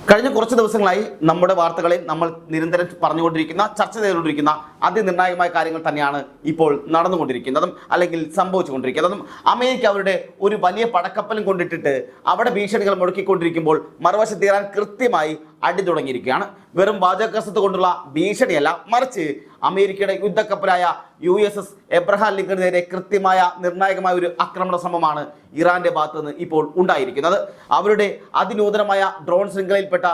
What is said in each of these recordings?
കഴിഞ്ഞ കുറച്ച് ദിവസങ്ങളായി നമ്മുടെ വാർത്തകളിൽ നമ്മൾ നിരന്തരം പറഞ്ഞുകൊണ്ടിരിക്കുന്ന ചർച്ച ചെയ്തുകൊണ്ടിരിക്കുന്ന അതിനിർണായകമായ കാര്യങ്ങൾ തന്നെയാണ് ഇപ്പോൾ നടന്നുകൊണ്ടിരിക്കുന്നതും അല്ലെങ്കിൽ സംഭവിച്ചുകൊണ്ടിരിക്കുന്നതും. അമേരിക്ക അവരുടെ ഒരു വലിയ പടക്കപ്പലും കൊണ്ടിട്ടിട്ട് അവിടെ ഭീഷണികൾ മുടക്കിക്കൊണ്ടിരിക്കുമ്പോൾ മറുവശത്ത് ഇറാൻ കൃത്യമായി അടി തുടങ്ങിയിരിക്കുകയാണ്. വെറും വാചകസത്ത് കൊണ്ടുള്ള ഭീഷണിയല്ല, മറിച്ച് അമേരിക്കയുടെ യുദ്ധക്കപ്പലായ USS എബ്രഹാം ലിങ്കണിന് നേരെ കൃത്യമായ നിർണായകമായ ഒരു ആക്രമണ ശ്രമമാണ് ഇറാന്റെ ഭാഗത്ത് നിന്ന് ഇപ്പോൾ ഉണ്ടായിരിക്കുന്നത്. അവരുടെ അതിനൂതനമായ ഡ്രോൺ ശൃംഖലയിൽപ്പെട്ട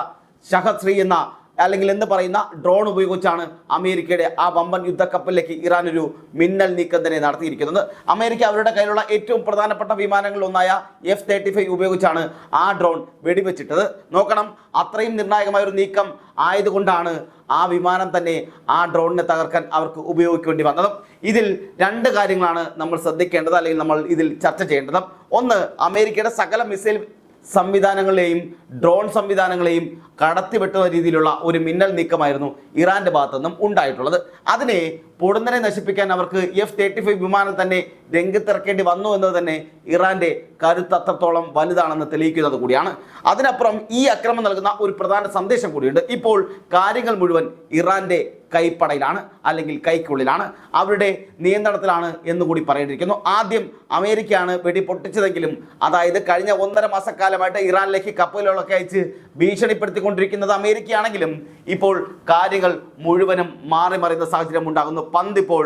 ഷഹദ് 3 എന്ന അല്ലെങ്കിൽ എന്ന് പറയുന്ന ഡ്രോൺ ഉപയോഗിച്ചാണ് അമേരിക്കയുടെ ആ വമ്പൻ യുദ്ധക്കപ്പലിലേക്ക് ഇറാൻ ഒരു മിന്നൽ നീക്കം തന്നെ നടത്തിയിരിക്കുന്നത്. അമേരിക്ക അവരുടെ കയ്യിലുള്ള ഏറ്റവും പ്രധാനപ്പെട്ട വിമാനങ്ങളിൽ ഒന്നായ F-35 ഉപയോഗിച്ചാണ് ആ ഡ്രോൺ വെടിവെച്ചിട്ടത്. നോക്കണം, അത്രയും നിർണായകമായ ഒരു നീക്കം ആയതുകൊണ്ടാണ് ആ വിമാനം തന്നെ ആ ഡ്രോണിനെ തകർക്കാൻ അവർക്ക് ഉപയോഗിക്കേണ്ടി വന്നതും. ഇതിൽ രണ്ട് കാര്യങ്ങളാണ് നമ്മൾ ശ്രദ്ധിക്കേണ്ടത്, അല്ലെങ്കിൽ നമ്മൾ ഇതിൽ ചർച്ച ചെയ്യേണ്ടത്. ഒന്ന്, അമേരിക്കയുടെ സകല മിസൈൽ സംവിധാനങ്ങളെയും ഡ്രോൺ സംവിധാനങ്ങളെയും കടത്തിവെട്ടുന്ന രീതിയിലുള്ള ഒരു മിന്നൽ നീക്കമായിരുന്നു ഇറാന്റെ ഭാഗത്തു നിന്നും ഉണ്ടായിട്ടുള്ളത്. അതിനെ പൊടുന്നനെ നശിപ്പിക്കാൻ അവർക്ക് F-35 വിമാനം തന്നെ രംഗത്തിറക്കേണ്ടി വന്നു എന്നത് തന്നെ ഇറാന്റെ കരുത്ത് അത്രത്തോളം വലുതാണെന്ന് തെളിയിക്കുന്നത് കൂടിയാണ്. അതിനപ്പുറം ഈ ആക്രമണം നൽകുന്ന ഒരു പ്രധാന സന്ദേശം കൂടിയുണ്ട്. ഇപ്പോൾ കാര്യങ്ങൾ മുഴുവൻ ഇറാന്റെ കൈപ്പടയിലാണ്, അല്ലെങ്കിൽ കൈക്കുള്ളിലാണ്, അവരുടെ നിയന്ത്രണത്തിലാണ് എന്നുകൂടി പറയേണ്ടിയിരിക്കുന്നു. ആദ്യം അമേരിക്കയാണ് വെടി പൊട്ടിച്ചതെങ്കിലും, അതായത് കഴിഞ്ഞ 1.5 മാസക്കാലമായിട്ട് ഇറാനിലേക്ക് കപ്പലുകളൊക്കെ അയച്ച് ഭീഷണിപ്പെടുത്തിക്കൊണ്ടിരിക്കുന്നത് അമേരിക്കയാണെങ്കിലും ഇപ്പോൾ കാര്യങ്ങൾ മുഴുവനും മാറി മറിയുന്ന സാഹചര്യം ഉണ്ടാകുന്നു. പന്തിപ്പോൾ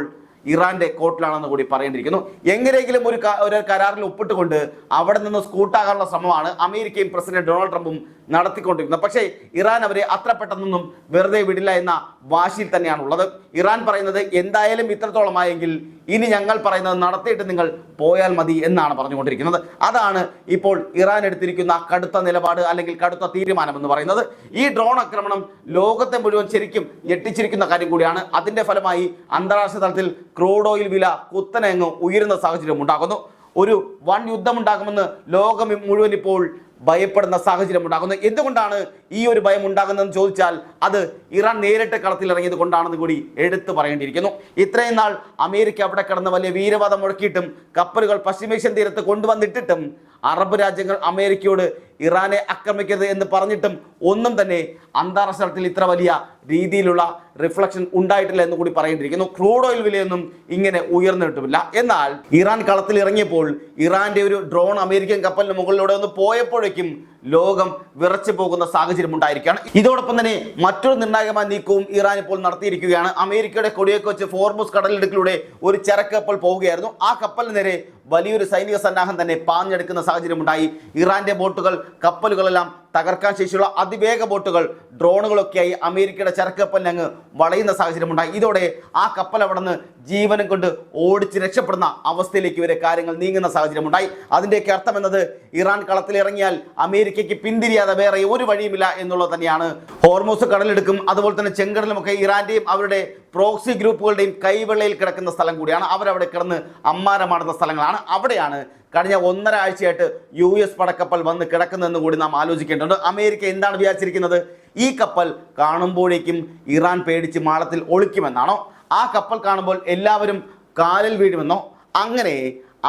ഇറാന്റെ കോർട്ടിലാണെന്ന് കൂടി പറയേണ്ടിയിരിക്കുന്നു. എങ്ങനെയെങ്കിലും ഒരു കരാറിൽ ഒപ്പിട്ടുകൊണ്ട് അവിടെ നിന്ന് സ്കൂട്ടാകാനുള്ള ശ്രമമാണ് അമേരിക്കയും പ്രസിഡന്റ് ഡൊണാൾഡ് ട്രംപും നടത്തിക്കൊണ്ടിരിക്കുന്നത്. പക്ഷേ ഇറാൻ അവരെ അത്ര പെട്ടെന്നൊന്നും വെറുതെ വിടില്ല എന്ന വാശിയിൽ തന്നെയാണുള്ളത്. ഇറാൻ പറയുന്നത് എന്തായാലും ഇത്രത്തോളമായെങ്കിൽ ഇനി ഞങ്ങൾ പറയുന്നത് നടത്തിയിട്ട് നിങ്ങൾ പോയാൽ മതി എന്നാണ് പറഞ്ഞുകൊണ്ടിരിക്കുന്നത്. അതാണ് ഇപ്പോൾ ഇറാൻ എടുത്തിരിക്കുന്ന കടുത്ത നിലപാട്, അല്ലെങ്കിൽ കടുത്ത തീരുമാനം എന്ന് പറയുന്നത്. ഈ ഡ്രോൺ ആക്രമണം ലോകത്തെ മുഴുവൻ ശരിക്കും ഞെട്ടിച്ചിരിക്കുന്ന കാര്യം കൂടിയാണ്. അതിന്റെ ഫലമായി അന്താരാഷ്ട്ര തലത്തിൽ ക്രൂഡ് ഓയിൽ വില കുത്തനെ അങ്ങ് ഉയരുന്ന സാഹചര്യം ഉണ്ടാകുന്നു. ഒരു വൻ യുദ്ധമുണ്ടാകുമെന്ന് ലോകം മുഴുവൻ ഇപ്പോൾ ഭയപ്പെടുന്ന സാഹചര്യം ഉണ്ടാകുന്നു. എന്തുകൊണ്ടാണ് ഈ ഒരു ഭയം ഉണ്ടാകുന്നതെന്ന് ചോദിച്ചാൽ അത് ഇറാൻ നേരിട്ട് കളത്തിലിറങ്ങിയത് കൊണ്ടാണെന്ന് കൂടി എടുത്തു പറയേണ്ടിയിരിക്കുന്നു. ഇത്രയും നാൾ അമേരിക്ക അവിടെ കിടന്ന് വലിയ വീരവാദം മുഴക്കിയിട്ടും കപ്പലുകൾ പശ്ചിമേഷ്യൻ തീരത്ത് കൊണ്ടുവന്നിട്ടിട്ടും അറബ് രാജ്യങ്ങൾ അമേരിക്കയോട് ഇറാനെ ആക്രമിക്കരുത് എന്ന് പറഞ്ഞിട്ടും ഒന്നും തന്നെ അന്താരാഷ്ട്ര തലത്തിൽ ഇത്ര വലിയ രീതിയിലുള്ള റിഫ്ലക്ഷൻ ഉണ്ടായിട്ടില്ല എന്ന് കൂടി പറയേണ്ടിയിരിക്കുന്നു. ക്രൂഡ് ഓയിൽ വിലയൊന്നും ഇങ്ങനെ ഉയർന്നിട്ടുമില്ല. എന്നാൽ ഇറാൻ കളത്തിൽ ഇറങ്ങിയപ്പോൾ ഇറാന്റെ ഒരു ഡ്രോൺ അമേരിക്കൻ കപ്പലിന് മുകളിലൂടെ ഒന്ന് പോയപ്പോഴേക്കും ലോകം വിറച്ചു പോകുന്ന സാഹചര്യം ഉണ്ടായിരിക്കുകയാണ്. ഇതോടൊപ്പം തന്നെ മറ്റൊരു നിർണായകമായ നീക്കവും ഇറാൻ ഇപ്പോൾ നടത്തിയിരിക്കുകയാണ്. അമേരിക്കയുടെ കൊടിയൊക്കെ വെച്ച് ഫോർമൂസ് കടലിടുക്കിലൂടെ ഒരു ചരക്ക് കപ്പൽ പോവുകയായിരുന്നു. ആ കപ്പലിന് നേരെ വലിയൊരു സൈനിക സന്നാഹം തന്നെ പാഞ്ഞെടുക്കുന്ന സാഹചര്യം ഉണ്ടായി. ഇറാന്റെ ബോട്ടുകൾ, കപ്പലുകളെല്ലാം തകർക്കാൻ ശേഷിയുള്ള അതിവേഗ ബോട്ടുകൾ, ഡ്രോണുകളൊക്കെയായി അമേരിക്കയുടെ ചരക്ക് കപ്പലിന് അങ്ങ് വളയുന്ന സാഹചര്യം ഉണ്ടായി. ഇതോടെ ആ കപ്പൽ അവിടെ നിന്ന് ജീവനം കൊണ്ട് ഓടിച്ച് രക്ഷപ്പെടുന്ന അവസ്ഥയിലേക്ക് വരെ കാര്യങ്ങൾ നീങ്ങുന്ന സാഹചര്യം ഉണ്ടായി. അതിൻ്റെയൊക്കെ അർത്ഥം എന്നത് ഇറാൻ കളത്തിലിറങ്ങിയാൽ അമേരിക്കയ്ക്ക് പിന്തിരിയാതെ വേറെ ഒരു വഴിയുമില്ല എന്നുള്ളത് തന്നെയാണ്. ഹോർമൂസ് കടലെടുക്കും, അതുപോലെ തന്നെ ചെങ്കടലുമൊക്കെ ഇറാന്റെയും അവരുടെ പ്രോക്സി ഗ്രൂപ്പുകളുടെയും കൈവെള്ളയിൽ കിടക്കുന്ന സ്ഥലം കൂടിയാണ്. അവരവിടെ കിടന്ന് അമ്മാരമാടുന്ന സ്ഥലങ്ങളാണ്. അവിടെയാണ് കഴിഞ്ഞ 1.5 ആഴ്ചയായിട്ട് US പടക്കപ്പൽ വന്ന് കിടക്കുന്നതെന്ന് കൂടി നാം ആലോചിക്കേണ്ടതുണ്ട്. അമേരിക്ക എന്താണ് വിചാരിച്ചിരിക്കുന്നത്? ഈ കപ്പൽ കാണുമ്പോഴേക്കും ഇറാൻ പേടിച്ച് മാളത്തിൽ ഒളിക്കുമെന്നാണോ? ആ കപ്പൽ കാണുമ്പോൾ എല്ലാവരും കാലിൽ വീഴുമെന്നോ? അങ്ങനെ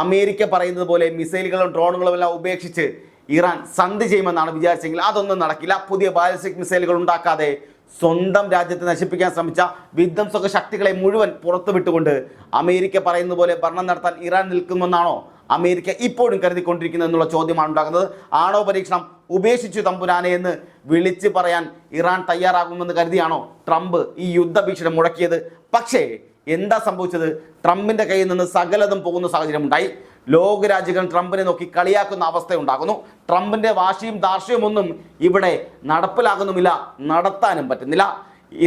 അമേരിക്ക പറയുന്നത് പോലെ മിസൈലുകളും ഡ്രോണുകളും എല്ലാം ഉപേക്ഷിച്ച് ഇറാൻ സന്ധി ചെയ്യുമെന്നാണ് വിചാരിച്ചെങ്കിൽ അതൊന്നും നടക്കില്ല. പുതിയ ബാലിസ്റ്റിക് മിസൈലുകൾ ഉണ്ടാക്കാതെ സ്വന്തം രാജ്യത്തെ നശിപ്പിക്കാൻ ശ്രമിച്ച വിധ്വംസക ശക്തികളെ മുഴുവൻ പുറത്തു വിട്ടുകൊണ്ട് അമേരിക്ക പറയുന്നത് പോലെ ഭരണം നടത്താൻ ഇറാൻ നിൽക്കുമെന്നാണോ അമേരിക്ക ഇപ്പോഴും കരുതിക്കൊണ്ടിരിക്കുന്നത് എന്നുള്ള ചോദ്യമാണ് ഉണ്ടാകുന്നത്. ആണവ പരീക്ഷണം ഉപേക്ഷിച്ചു തമ്പുരാനെ എന്ന് വിളിച്ചു പറയാൻ ഇറാൻ തയ്യാറാകുമെന്ന് കരുതിയാണോ ട്രംപ് ഈ യുദ്ധഭീഷണി മുഴക്കിയത്? പക്ഷേ എന്താ സംഭവിച്ചത്? ട്രംപിന്റെ കയ്യിൽ നിന്ന് സകലതും പോകുന്ന സാഹചര്യം ഉണ്ടായി. ലോകരാജ്യങ്ങൾ ട്രംപിനെ നോക്കി കളിയാക്കുന്ന അവസ്ഥ ഉണ്ടാകുന്നു. ട്രംപിന്റെ വാശിയും ദാർഷ്ട്യവും ഒന്നും ഇവിടെ നടപ്പിലാകുന്നുമില്ല, നടത്താനും പറ്റുന്നില്ല.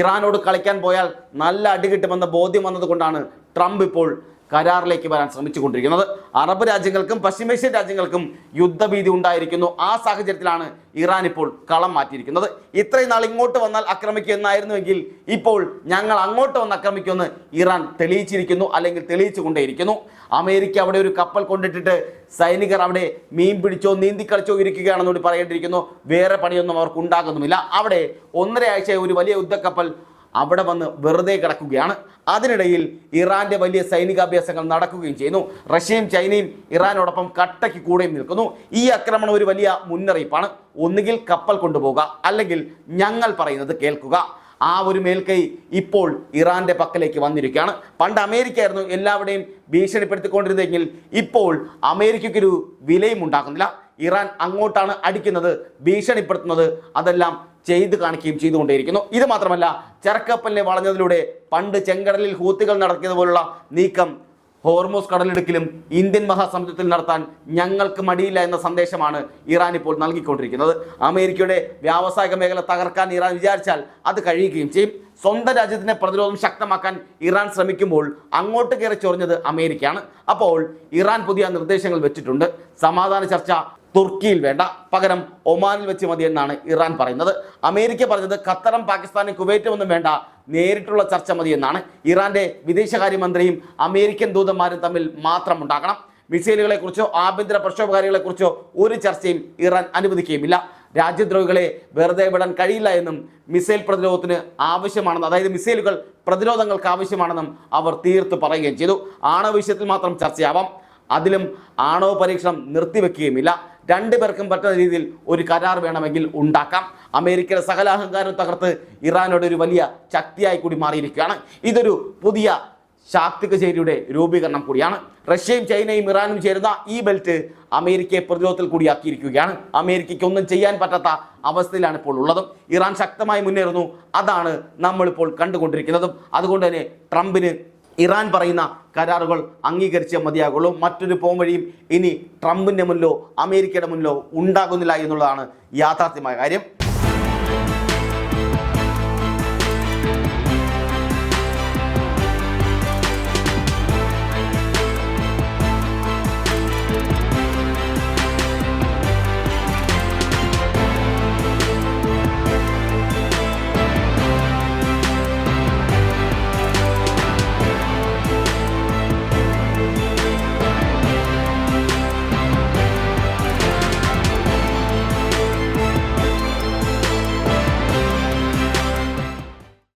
ഇറാനോട് കളിക്കാൻ പോയാൽ നല്ല അടി കിട്ടുമെന്ന ബോധ്യം വന്നതുകൊണ്ടാണ് ട്രംപ് ഇപ്പോൾ കരാറിലേക്ക് വരാൻ ശ്രമിച്ചുകൊണ്ടിരിക്കുന്നത്. അറബ് രാജ്യങ്ങൾക്കും പശ്ചിമേഷ്യൻ രാജ്യങ്ങൾക്കും യുദ്ധഭീതി ഉണ്ടായിരിക്കുന്നു. ആ സാഹചര്യത്തിലാണ് ഇറാൻ ഇപ്പോൾ കളം മാറ്റിയിരിക്കുന്നത്. ഇത്രയും നാൾ ഇങ്ങോട്ട് വന്നാൽ ആക്രമിക്കുക എന്നായിരുന്നുവെങ്കിൽ ഇപ്പോൾ ഞങ്ങൾ അങ്ങോട്ട് വന്ന് ആക്രമിക്കുമെന്ന് ഇറാൻ തെളിയിച്ചിരിക്കുന്നു, അല്ലെങ്കിൽ തെളിയിച്ചു കൊണ്ടേയിരിക്കുന്നു. അമേരിക്ക അവിടെ ഒരു കപ്പൽ കൊണ്ടിട്ടിട്ട് സൈനികർ അവിടെ മീൻ പിടിച്ചോ നീന്തി കളിച്ചോ ഇരിക്കുകയാണെന്നോട് പറയേണ്ടിയിരിക്കുന്നു. വേറെ പണിയൊന്നും അവർക്ക് ഉണ്ടാകുന്നുമില്ല. അവിടെ 1.5 ആഴ്ച ഒരു വലിയ യുദ്ധക്കപ്പൽ അവിടെ വന്ന് വെറുതെ കിടക്കുകയാണ്. അതിനിടയിൽ ഇറാന്റെ വലിയ സൈനികാഭ്യാസങ്ങൾ നടക്കുകയും ചെയ്യുന്നു. റഷ്യയും ചൈനയും ഇറാനോടൊപ്പം കട്ടയ്ക്ക് കൂടെയും നിൽക്കുന്നു. ഈ ആക്രമണം ഒരു വലിയ മുന്നറിയിപ്പാണ്. ഒന്നുകിൽ കപ്പൽ കൊണ്ടുപോകുക, അല്ലെങ്കിൽ ഞങ്ങൾ പറയുന്നത് കേൾക്കുക. ആ ഒരു മേൽക്കൈ ഇപ്പോൾ ഇറാന്റെ പക്കലേക്ക് വന്നിരിക്കുകയാണ്. പണ്ട് അമേരിക്ക ആയിരുന്നു എല്ലാവരുടെയും ഭീഷണിപ്പെടുത്തിക്കൊണ്ടിരുന്നെങ്കിൽ ഇപ്പോൾ അമേരിക്കയ്ക്കൊരു വിലയും ഉണ്ടാക്കുന്നില്ല. ഇറാൻ അങ്ങോട്ടാണ് അടിക്കുന്നത്, ഭീഷണിപ്പെടുത്തുന്നത്, അതെല്ലാം ചെയ്ത് കാണിക്കുകയും ചെയ്തുകൊണ്ടേയിരിക്കുന്നു. ഇത് മാത്രമല്ല, ചരക്കപ്പലിനെ വളഞ്ഞതിലൂടെ പണ്ട് ചെങ്കടലിൽ ഹൂത്തികൾ നടത്തിയതുപോലുള്ള നീക്കം ഹോർമോസ് കടലിടുക്കിലും ഇന്ത്യൻ മഹാസമുദ്രത്തിൽ നടത്താൻ ഞങ്ങൾക്ക് മടിയില്ല എന്ന സന്ദേശമാണ് ഇറാൻ ഇപ്പോൾ നൽകിക്കൊണ്ടിരിക്കുന്നത്. അമേരിക്കയുടെ വ്യാവസായിക മേഖല തകർക്കാൻ ഇറാൻ വിചാരിച്ചാൽ അത് കഴിയുകയും ചെയ്യും. സ്വന്തം രാജ്യത്തിന്റെ പ്രതിരോധം ശക്തമാക്കാൻ ഇറാൻ ശ്രമിക്കുമ്പോൾ അങ്ങോട്ട് കയറി ചൊറിഞ്ഞത് അമേരിക്കയാണ്. അപ്പോൾ ഇറാൻ പുതിയ നിർദ്ദേശങ്ങൾ വെച്ചിട്ടുണ്ട്. സമാധാന ചർച്ച തുർക്കിയിൽ വേണ്ട, പകരം ഒമാനിൽ വെച്ച് മതി എന്നാണ് ഇറാൻ പറയുന്നത്. അമേരിക്ക പറഞ്ഞത് ഖത്തറും പാകിസ്ഥാനും കുവൈറ്റും ഒന്നും വേണ്ട, നേരിട്ടുള്ള ചർച്ച മതി എന്നാണ്. ഇറാന്റെ വിദേശകാര്യമന്ത്രിയും അമേരിക്കൻ ദൂതന്മാരും തമ്മിൽ മാത്രം ഉണ്ടാകണം. മിസൈലുകളെക്കുറിച്ചോ ആഭ്യന്തര പ്രക്ഷോഭകാരികളെക്കുറിച്ചോ ഒരു ചർച്ചയും ഇറാൻ അനുവദിക്കുകയുമില്ല. രാജ്യദ്രോഹികളെ വെറുതെ വിടാൻ കഴിയില്ല എന്നും മിസൈൽ പ്രതിരോധത്തിന് ആവശ്യമാണെന്ന്, അതായത് മിസൈലുകൾ പ്രതിരോധങ്ങൾക്ക് ആവശ്യമാണെന്നും അവർ തീർത്ത് പറയുകയും ചെയ്തു. ആണവ വിഷയത്തിൽ മാത്രം ചർച്ചയാവാം, അതിലും ആണവ പരീക്ഷണം നിർത്തിവെക്കുകയുമില്ല. രണ്ടുപേർക്കും പറ്റുന്ന രീതിയിൽ ഒരു കരാർ വേണമെങ്കിൽ ഉണ്ടാക്കാം. അമേരിക്കയുടെ സകല അഹങ്കാരം തകർത്ത് ഇറാനോട് ഒരു വലിയ ശക്തിയായി കൂടി മാറിയിരിക്കുകയാണ്. ഇതൊരു പുതിയ ശാക്തിക ചേരിയുടെ രൂപീകരണം കൂടിയാണ്. റഷ്യയും ചൈനയും ഇറാനും ചേരുന്ന ഈ ബെൽറ്റ് അമേരിക്കയെ പ്രതിരോധത്തിൽ കൂടിയാക്കിയിരിക്കുകയാണ്. അമേരിക്കയ്ക്ക് ഒന്നും ചെയ്യാൻ പറ്റാത്ത അവസ്ഥയിലാണ് ഇപ്പോൾ ഉള്ളതും. ഇറാൻ ശക്തമായി മുന്നേറുന്നു. അതാണ് നമ്മളിപ്പോൾ കണ്ടുകൊണ്ടിരിക്കുന്നതും. അതുകൊണ്ട് തന്നെ ട്രംപിന് ഇറാൻ പറയുന്ന കരാറുകൾ അംഗീകരിച്ചേ മതിയാകുള്ളൂ. മറ്റൊരു പോംവഴിയും ഇനി ട്രംപിൻ്റെ മുന്നിലോ അമേരിക്കയുടെ മുന്നിലോ ഉണ്ടാകുന്നില്ല എന്നുള്ളതാണ് യാഥാർത്ഥ്യമായ കാര്യം.